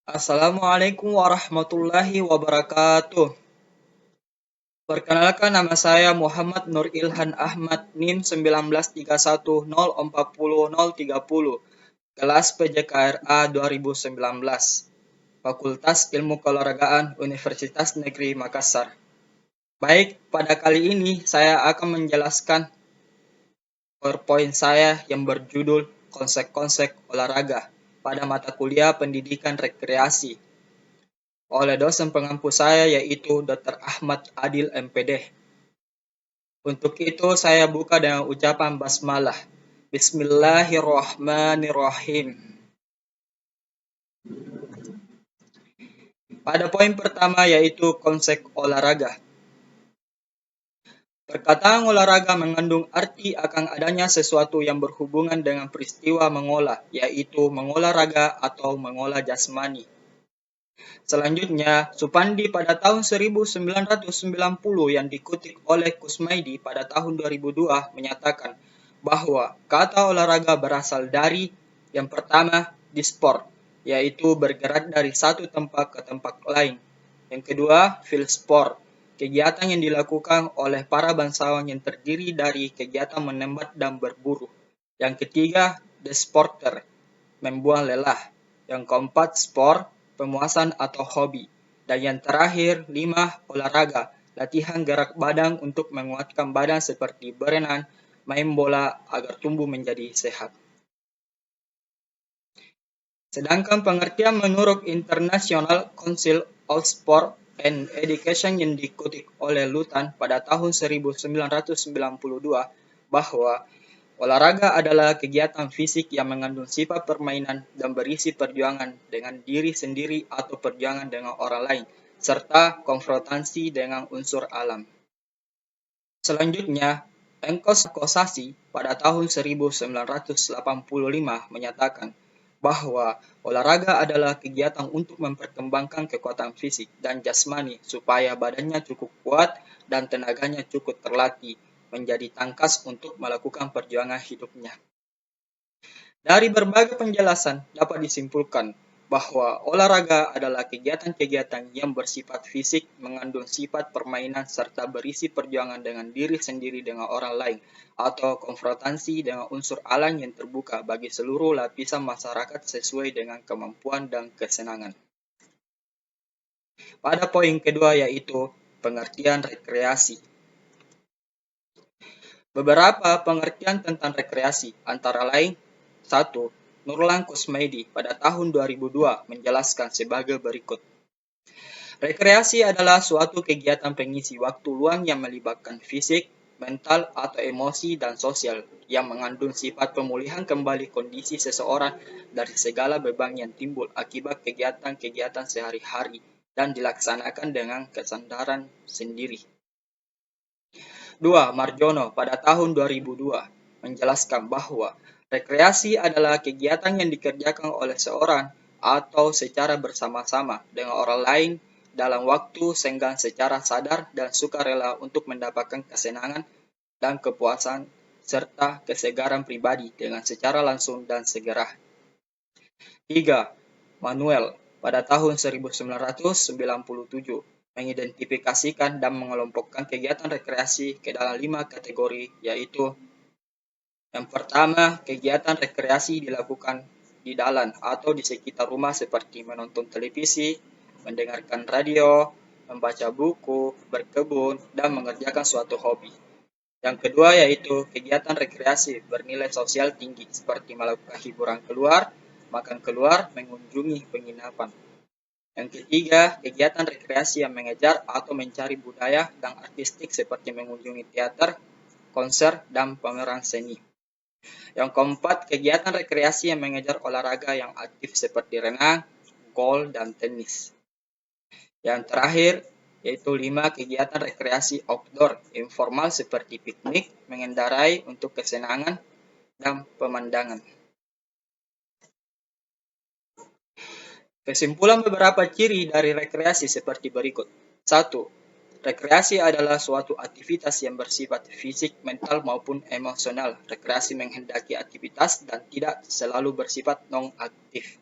Assalamualaikum warahmatullahi wabarakatuh. Perkenalkan, nama saya Muhammad Nur Ilhan Ahmad, NIM 191040030, kelas PJKRA 2019, Fakultas Ilmu Keolahragaan Universitas Negeri Makassar. Baik, pada kali ini saya akan menjelaskan PowerPoint saya yang berjudul Konsep-konsep olahraga pada mata kuliah Pendidikan Rekreasi oleh dosen pengampu saya, yaitu Dr. Ahmad Adil MPD. Untuk itu saya buka dengan ucapan basmalah. Bismillahirrahmanirrahim. Pada poin pertama, yaitu konsep olahraga. Perkataan olahraga mengandung arti akan adanya sesuatu yang berhubungan dengan peristiwa mengolah, yaitu mengolah raga atau mengolah jasmani. Selanjutnya, Supandi pada tahun 1990 yang dikutip oleh Kusmaidi pada tahun 2002 menyatakan bahwa kata olahraga berasal dari yang pertama, disport, yaitu bergerak dari satu tempat ke tempat lain. Yang kedua, field sport, kegiatan yang dilakukan oleh para bangsawan yang terdiri dari kegiatan menembak dan berburu. Yang ketiga, the sporter, membuang lelah. Yang keempat, sport, pemuasan atau hobi. Dan yang terakhir, 5, olahraga, latihan gerak badan untuk menguatkan badan seperti berenang, main bola agar tumbuh menjadi sehat. Sedangkan pengertian menurut International Council of Sport and Education yang dikutip oleh Lutan pada tahun 1992 bahwa olahraga adalah kegiatan fisik yang mengandung sifat permainan dan berisi perjuangan dengan diri sendiri atau perjuangan dengan orang lain, serta konfrontasi dengan unsur alam. Selanjutnya, Enkos Kosasi pada tahun 1985 menyatakan bahwa olahraga adalah kegiatan untuk memperkembangkan kekuatan fisik dan jasmani supaya badannya cukup kuat dan tenaganya cukup terlatih menjadi tangkas untuk melakukan perjuangan hidupnya. Dari berbagai penjelasan dapat disimpulkan bahwa olahraga adalah kegiatan-kegiatan yang bersifat fisik, mengandung sifat permainan, serta berisi perjuangan dengan diri sendiri dengan orang lain, atau konfrontasi dengan unsur alam yang terbuka bagi seluruh lapisan masyarakat sesuai dengan kemampuan dan kesenangan. Pada poin kedua, yaitu pengertian rekreasi. Beberapa pengertian tentang rekreasi, antara lain: 1. Nurlan Kusmaidi pada tahun 2002 menjelaskan sebagai berikut. Rekreasi adalah suatu kegiatan pengisi waktu luang yang melibatkan fisik, mental, atau emosi dan sosial yang mengandung sifat pemulihan kembali kondisi seseorang dari segala beban yang timbul akibat kegiatan-kegiatan sehari-hari dan dilaksanakan dengan kesadaran sendiri. 2. Marjono pada tahun 2002 menjelaskan bahwa rekreasi adalah kegiatan yang dikerjakan oleh seorang atau secara bersama-sama dengan orang lain dalam waktu senggang secara sadar dan sukarela untuk mendapatkan kesenangan dan kepuasan serta kesegaran pribadi dengan secara langsung dan segera. 3. Manuel pada tahun 1997 mengidentifikasikan dan mengelompokkan kegiatan rekreasi ke dalam 5 kategori, yaitu: yang pertama, kegiatan rekreasi dilakukan di dalam atau di sekitar rumah seperti menonton televisi, mendengarkan radio, membaca buku, berkebun, dan mengerjakan suatu hobi. Yang kedua, yaitu kegiatan rekreasi bernilai sosial tinggi seperti melakukan hiburan keluar, makan keluar, mengunjungi penginapan. Yang ketiga, kegiatan rekreasi yang mengejar atau mencari budaya dan artistik seperti mengunjungi teater, konser, dan pameran seni. Yang keempat, kegiatan rekreasi yang mengejar olahraga yang aktif seperti renang, golf, dan tenis. Yang terakhir, yaitu 5 kegiatan rekreasi outdoor informal seperti piknik, mengendarai untuk kesenangan, dan pemandangan. Kesimpulan beberapa ciri dari rekreasi seperti berikut. 1. Rekreasi adalah suatu aktivitas yang bersifat fisik, mental, maupun emosional. Rekreasi menghendaki aktivitas dan tidak selalu bersifat non-aktif.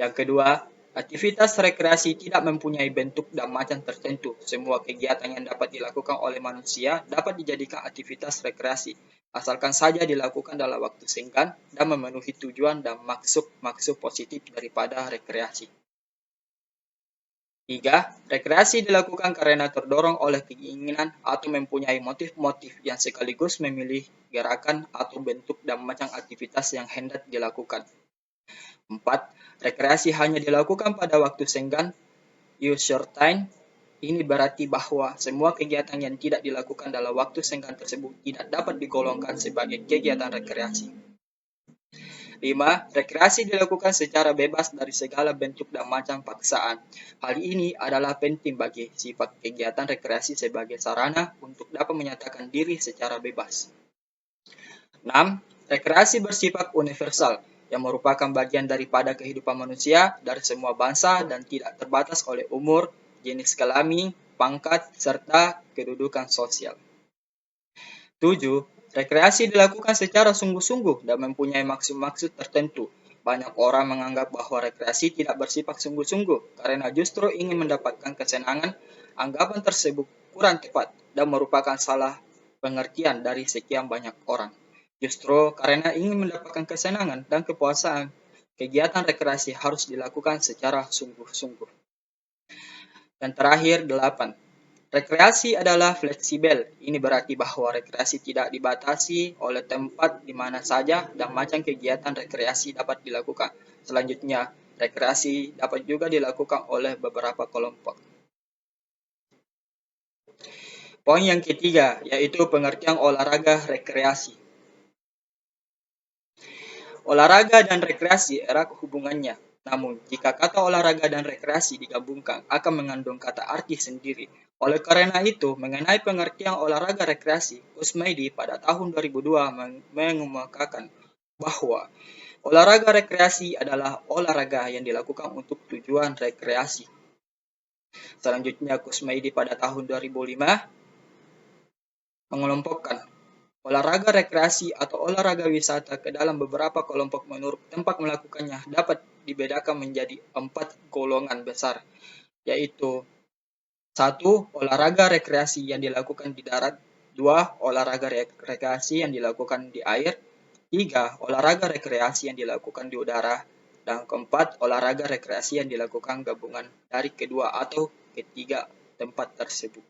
Yang kedua, Aktivitas rekreasi tidak mempunyai bentuk dan macam tertentu. Semua kegiatan yang dapat dilakukan oleh manusia dapat dijadikan aktivitas rekreasi, asalkan saja dilakukan dalam waktu senggang dan memenuhi tujuan dan maksud-maksud positif daripada rekreasi. 3. Rekreasi dilakukan karena terdorong oleh keinginan atau mempunyai motif-motif yang sekaligus memilih gerakan atau bentuk dan macam aktivitas yang hendak dilakukan. 4. Rekreasi hanya dilakukan pada waktu senggang, use your time. Ini berarti bahwa semua kegiatan yang tidak dilakukan dalam waktu senggang tersebut tidak dapat digolongkan sebagai kegiatan rekreasi. 5. Rekreasi dilakukan secara bebas dari segala bentuk dan macam paksaan. Hal ini adalah penting bagi sifat kegiatan rekreasi sebagai sarana untuk dapat menyatakan diri secara bebas. 6. Rekreasi bersifat universal, yang merupakan bagian daripada kehidupan manusia dari semua bangsa dan tidak terbatas oleh umur, jenis kelamin, pangkat, serta kedudukan sosial. 7. Rekreasi dilakukan secara sungguh-sungguh dan mempunyai maksud-maksud tertentu. Banyak orang menganggap bahwa rekreasi tidak bersifat sungguh-sungguh karena justru ingin mendapatkan kesenangan. Anggapan tersebut kurang tepat dan merupakan salah pengertian dari sekian banyak orang. Justru karena ingin mendapatkan kesenangan dan kepuasan, kegiatan rekreasi harus dilakukan secara sungguh-sungguh. Dan terakhir, 8. Rekreasi adalah fleksibel. Ini berarti bahwa rekreasi tidak dibatasi oleh tempat di mana saja dan macam kegiatan rekreasi dapat dilakukan. Selanjutnya, rekreasi dapat juga dilakukan oleh beberapa kelompok. Poin yang ketiga, yaitu pengertian olahraga rekreasi. Olahraga dan rekreasi erat hubungannya. Namun, jika kata olahraga dan rekreasi digabungkan akan mengandung kata arti sendiri. Oleh karena itu, mengenai pengertian olahraga rekreasi, Kusmaidi pada tahun 2002 mengemukakan bahwa olahraga rekreasi adalah olahraga yang dilakukan untuk tujuan rekreasi. Selanjutnya, Kusmaidi pada tahun 2005 mengelompokkan olahraga rekreasi atau olahraga wisata ke dalam beberapa kelompok menurut tempat melakukannya dapat dibedakan menjadi 4 golongan besar, yaitu 1. Olahraga rekreasi yang dilakukan di darat. 2. Olahraga rekreasi yang dilakukan di air. 3. Olahraga rekreasi yang dilakukan di udara. Dan keempat, olahraga rekreasi yang dilakukan gabungan dari kedua atau ketiga tempat tersebut.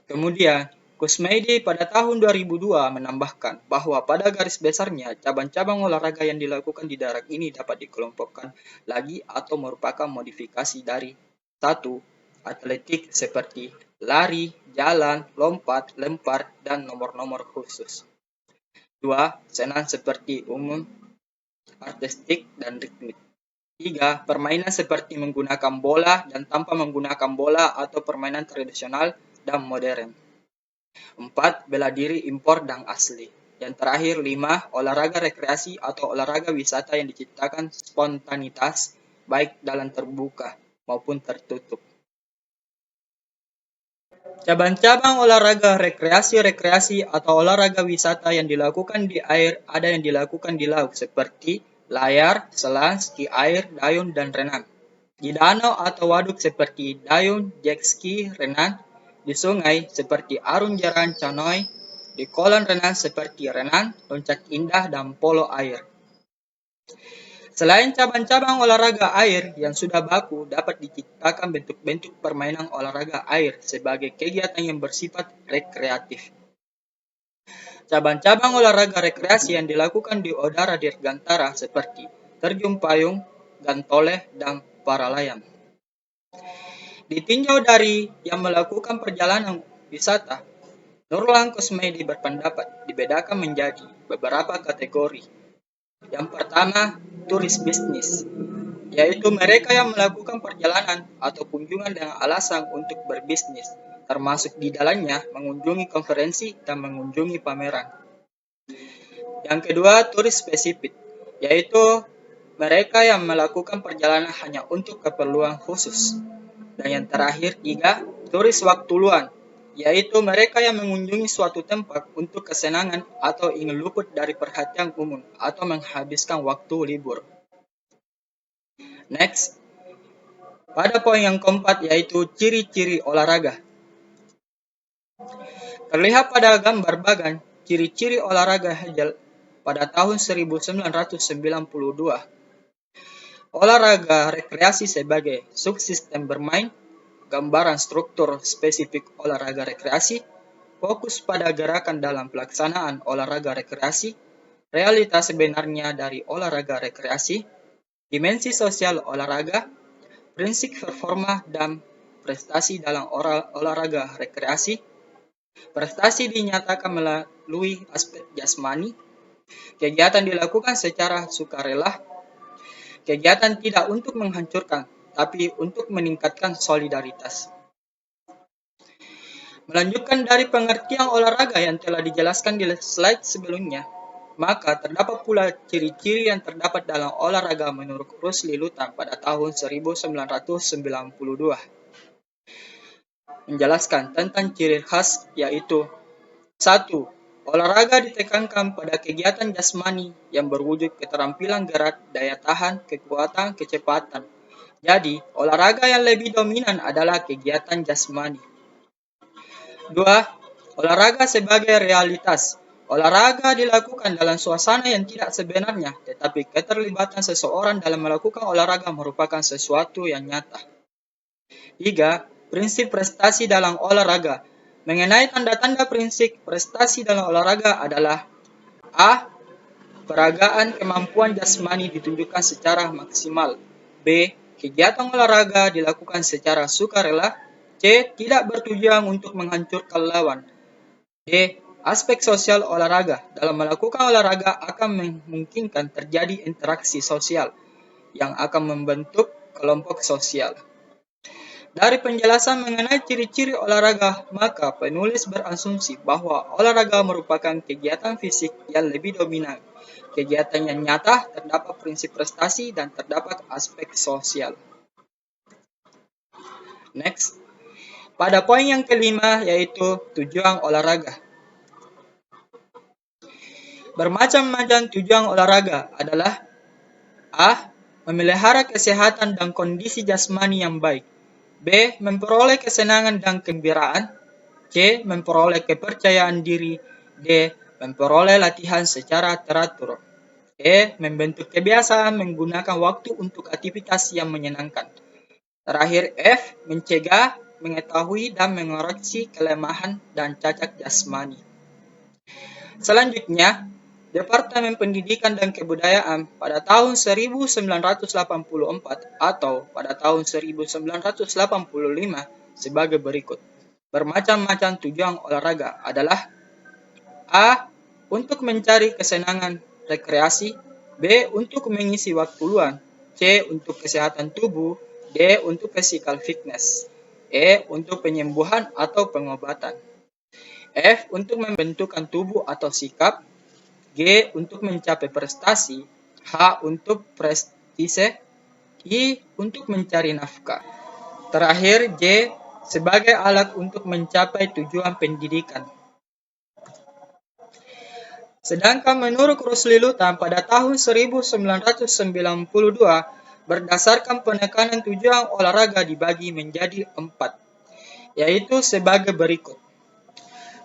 Kemudian, Kusmaidi pada tahun 2002 menambahkan bahwa pada garis besarnya cabang-cabang olahraga yang dilakukan di darat ini dapat dikelompokkan lagi atau merupakan modifikasi dari 1. Atletik seperti lari, jalan, lompat, lempar, dan nomor-nomor khusus. 2. Senam seperti umum, artistik, dan ritmik. 3. Permainan seperti menggunakan bola dan tanpa menggunakan bola atau permainan tradisional dan modern. 4. Bela diri impor dan asli. Yang terakhir, 5. Olahraga rekreasi atau olahraga wisata yang diciptakan spontanitas, baik dalam terbuka maupun tertutup. Cabang-cabang olahraga rekreasi atau olahraga wisata yang dilakukan di air ada yang dilakukan di laut seperti layar, selam, ski air, dayung, dan renang. Di danau atau waduk seperti dayung, jet ski, renang. Di sungai seperti arung jeram canoe. Di kolam renang seperti renang, loncat indah, dan polo air. Selain cabang-cabang olahraga air yang sudah baku, dapat diciptakan bentuk-bentuk permainan olahraga air sebagai kegiatan yang bersifat rekreatif. Cabang-cabang olahraga rekreasi yang dilakukan di udara dirgantara seperti terjun payung, gantoleh, dan paralayang. Ditinjau dari yang melakukan perjalanan wisata, Nurlan Kusmaidi berpendapat dibedakan menjadi beberapa kategori. Yang pertama, turis bisnis, yaitu mereka yang melakukan perjalanan atau kunjungan dengan alasan untuk berbisnis, termasuk di dalamnya mengunjungi konferensi dan mengunjungi pameran. Yang kedua, turis spesifik, yaitu mereka yang melakukan perjalanan hanya untuk keperluan khusus. Dan yang terakhir, 3, turis waktu luang, yaitu mereka yang mengunjungi suatu tempat untuk kesenangan atau ingin luput dari perhatian umum atau menghabiskan waktu libur. Next, pada poin yang keempat yaitu ciri-ciri olahraga. Terlihat pada gambar bagan ciri-ciri olahraga Hegel pada tahun 1992. Olahraga rekreasi sebagai subsistem bermain, gambaran struktur spesifik olahraga rekreasi, fokus pada gerakan dalam pelaksanaan olahraga rekreasi, realitas sebenarnya dari olahraga rekreasi, dimensi sosial olahraga, prinsip performa dan prestasi dalam olahraga rekreasi, prestasi dinyatakan melalui aspek jasmani, kegiatan dilakukan secara sukarela, kegiatan tidak untuk menghancurkan, tapi untuk meningkatkan solidaritas. Melanjutkan dari pengertian olahraga yang telah dijelaskan di slide sebelumnya, maka terdapat pula ciri-ciri yang terdapat dalam olahraga menurut Rusli Lutan pada tahun 1992. Menjelaskan tentang ciri khas yaitu 1. Olahraga ditekankan pada kegiatan jasmani yang berwujud keterampilan gerak, daya tahan, kekuatan, kecepatan. Jadi, olahraga yang lebih dominan adalah kegiatan jasmani. 2. Olahraga sebagai realitas. Olahraga dilakukan dalam suasana yang tidak sebenarnya, tetapi keterlibatan seseorang dalam melakukan olahraga merupakan sesuatu yang nyata. 3. Prinsip prestasi dalam olahraga. Mengenai tanda-tanda prinsip prestasi dalam olahraga adalah A. Peragaan kemampuan jasmani ditunjukkan secara maksimal. B. Kegiatan olahraga dilakukan secara sukarela. C. Tidak bertujuan untuk menghancurkan lawan. D. Aspek sosial olahraga. Dalam melakukan olahraga akan memungkinkan terjadi interaksi sosial yang akan membentuk kelompok sosial. Dari penjelasan mengenai ciri-ciri olahraga, maka penulis berasumsi bahwa olahraga merupakan kegiatan fisik yang lebih dominan. Kegiatan yang nyata, terdapat prinsip prestasi, dan terdapat aspek sosial. Next, pada poin yang kelima yaitu tujuan olahraga. Bermacam-macam tujuan olahraga adalah A. Memelihara kesehatan dan kondisi jasmani yang baik. B. Memperoleh kesenangan dan kegembiraan. C. Memperoleh kepercayaan diri. D. Memperoleh latihan secara teratur. E. Membentuk kebiasaan menggunakan waktu untuk aktivitas yang menyenangkan. Terakhir F. Mencegah, mengetahui, dan mengoreksi kelemahan dan cacat jasmani. Selanjutnya, Departemen Pendidikan dan Kebudayaan pada tahun 1984 atau pada tahun 1985 sebagai berikut. Bermacam-macam tujuan olahraga adalah A. Untuk mencari kesenangan rekreasi. B. Untuk mengisi waktu luang. C. Untuk kesehatan tubuh. D. Untuk physical fitness. E. Untuk penyembuhan atau pengobatan. F. Untuk membentukkan tubuh atau sikap. G. Untuk mencapai prestasi. H. Untuk prestise. I. Untuk mencari nafkah. Terakhir J. Sebagai alat untuk mencapai tujuan pendidikan. Sedangkan menurut Rusli Lutan pada tahun 1992, berdasarkan penekanan tujuan olahraga dibagi menjadi 4, yaitu sebagai berikut.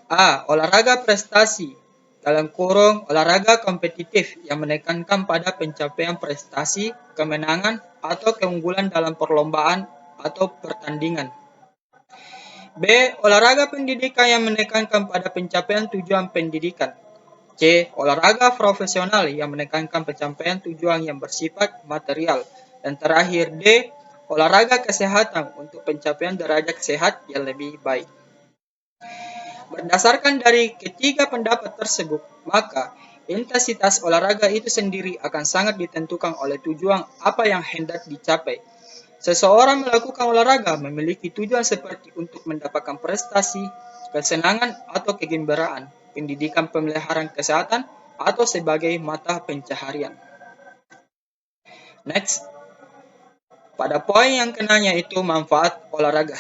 A. Olahraga prestasi, dalam kurung olahraga kompetitif yang menekankan pada pencapaian prestasi, kemenangan, atau keunggulan dalam perlombaan atau pertandingan. B. Olahraga pendidikan yang menekankan pada pencapaian tujuan pendidikan. C. Olahraga profesional yang menekankan pencapaian tujuan yang bersifat material. Dan terakhir D. Olahraga kesehatan untuk pencapaian derajat sehat yang lebih baik. Berdasarkan dari ketiga pendapat tersebut, maka intensitas olahraga itu sendiri akan sangat ditentukan oleh tujuan apa yang hendak dicapai. Seseorang melakukan olahraga memiliki tujuan seperti untuk mendapatkan prestasi, kesenangan atau kegembiraan, pendidikan pemeliharaan kesehatan, atau sebagai mata pencaharian. Next, pada poin yang kenanya itu manfaat olahraga.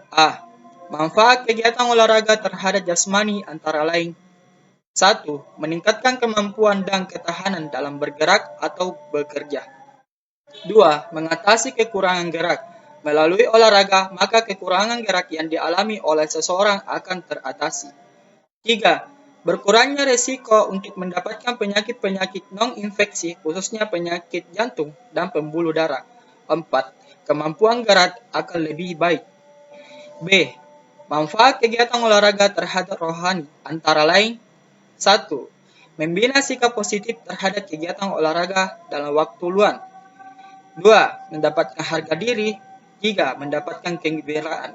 A. Manfaat kegiatan olahraga terhadap jasmani antara lain 1. Meningkatkan kemampuan dan ketahanan dalam bergerak atau bekerja. 2. Mengatasi kekurangan gerak. Melalui olahraga, maka kekurangan gerak yang dialami oleh seseorang akan teratasi. 3. Berkurangnya resiko untuk mendapatkan penyakit-penyakit non-infeksi, khususnya penyakit jantung dan pembuluh darah. 4. Kemampuan gerak akan lebih baik. B. Manfaat kegiatan olahraga terhadap rohani, antara lain 1. Membina sikap positif terhadap kegiatan olahraga dalam waktu luang. 2. Mendapatkan harga diri. 3. Mendapatkan kegembiraan.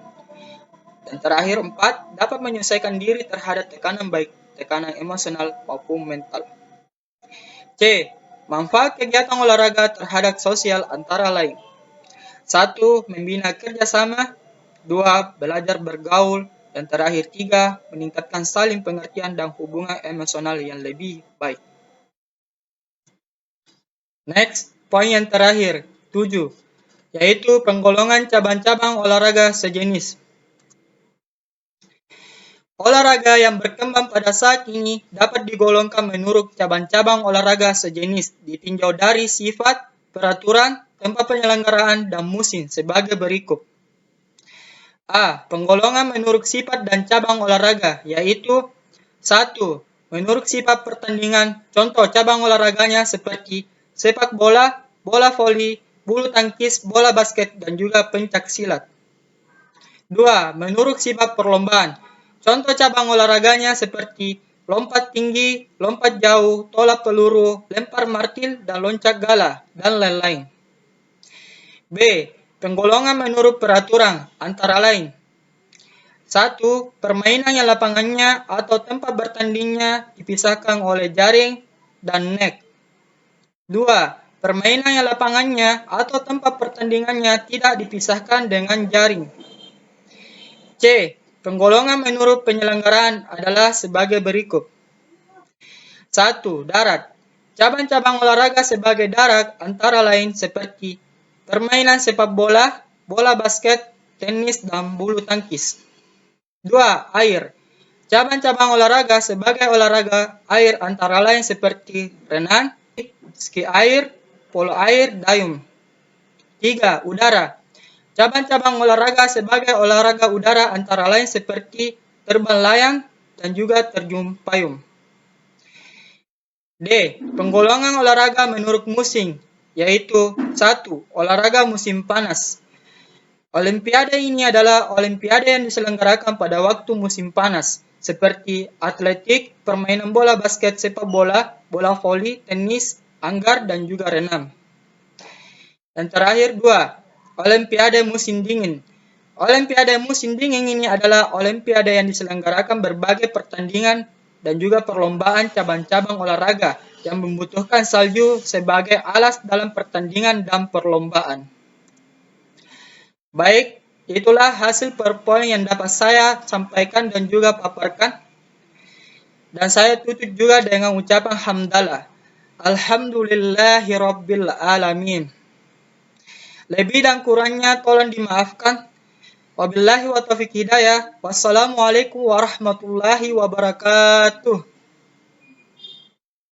Dan terakhir 4. Dapat menyelesaikan diri terhadap tekanan baik tekanan emosional maupun mental. C. Manfaat kegiatan olahraga terhadap sosial antara lain 1. Membina kerjasama. 2. Belajar bergaul. Dan terakhir 3. Meningkatkan saling pengertian dan hubungan emosional yang lebih baik. Next, poin yang terakhir, 7, yaitu penggolongan cabang-cabang olahraga sejenis. Olahraga yang berkembang pada saat ini dapat digolongkan menurut cabang-cabang olahraga sejenis ditinjau dari sifat, peraturan, tempat penyelenggaraan, dan musim sebagai berikut. A. Penggolongan menurut sifat dan cabang olahraga, yaitu 1. Menurut sifat pertandingan, contoh cabang olahraganya seperti sepak bola, bola voli, bulu tangkis, bola basket, dan juga pencak silat. 2. Menurut sifat perlombaan, contoh cabang olahraganya seperti lompat tinggi, lompat jauh, tolak peluru, lempar martil, dan loncat gala, dan lain-lain. B. Penggolongan menurut peraturan, antara lain 1. Permainan yang lapangannya atau tempat bertandingnya dipisahkan oleh jaring dan net. 2. Permainan yang lapangannya atau tempat pertandingannya tidak dipisahkan dengan jaring. C. Penggolongan menurut penyelenggaraan adalah sebagai berikut. 1. Darat. Cabang-cabang olahraga sebagai darat antara lain seperti permainan sepak bola, bola basket, tenis, dan bulu tangkis. 2. Air. Cabang-cabang olahraga sebagai olahraga air antara lain seperti renang, ski air, polo air, dayung. 3. Udara. Cabang-cabang olahraga sebagai olahraga udara antara lain seperti terbang layang dan juga terjun payung. D. Penggolongan olahraga menurut musim, yaitu 1. Olahraga musim panas. Olimpiade ini adalah olimpiade yang diselenggarakan pada waktu musim panas, seperti atletik, permainan bola basket, sepak bola, bola voli, tenis, anggar, dan juga renang. Dan terakhir 2. Olimpiade musim dingin. Olimpiade musim dingin ini adalah olimpiade yang diselenggarakan berbagai pertandingan dan juga perlombaan cabang-cabang olahraga yang membutuhkan salju sebagai alas dalam pertandingan dan perlombaan. Baik, itulah hasil PowerPoint yang dapat saya sampaikan dan juga paparkan. Dan saya tutup juga dengan ucapan hamdalah. Alhamdulillahirabbil alamin. Lebih dan kurangnya tolong dimaafkan. Wabillahi wa taufiq hidayah. Wassalamualaikum warahmatullahi wabarakatuh.